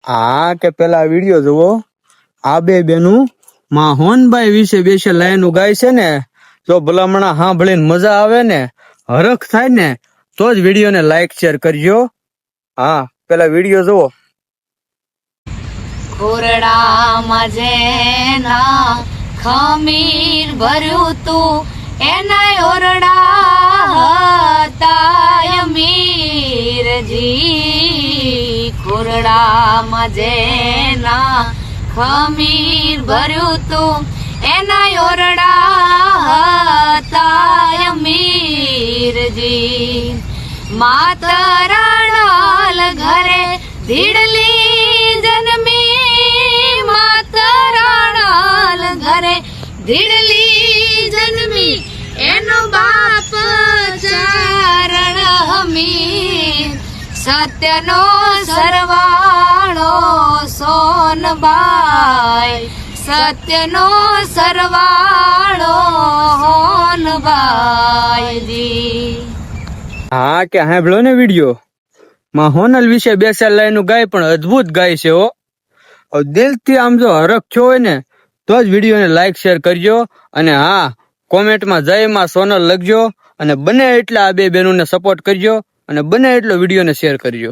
હા કે પેલા વિડીયો જુઓ. આ બે બેનું માં હોનબાઈ વિશે બે લાઈનો ગાય છે ને, જો ભલામણા સાંભળીને મજા આવે ને, હરખ થાય ને, તો જ વિડીયોને લાઈક શેર કરજો. હા પેલા વિડીયો જુઓ. ખોરડામાં જેના ખમીર ભર્યું તું એના ઓરડા હતા મીરજી. ખોરડામાં જેના ખમીર ભર્યું તું એના ઓરડા હતા મીરજી. માતરાણાલ ઘરે ધીડલી જન્મી, માતરાણાલ ઘરે ધીડલી જન્મી, એનો બાપ ચારણ હમીર. સત્યનો સરવાળો સોનબાઈ, સત્યનો સરવાળો હોનબાઈજી. હા કે સાંભળો ને વિડીયો. માં હોનલ વિશે બે લાઈનો ગાય પણ અદ્ભુત ગાય છે હો. દિલથી આમ જો હરખ થયો હોય ને તો જ વિડીયોને લાઈક શેર કરજો. અને હા, કોમેન્ટમાં જય માં સોનલ લખજો. અને બને એટલા આ બે બહેનોને સપોર્ટ કરજો અને બને એટલો વિડીયોને શેર કરજો.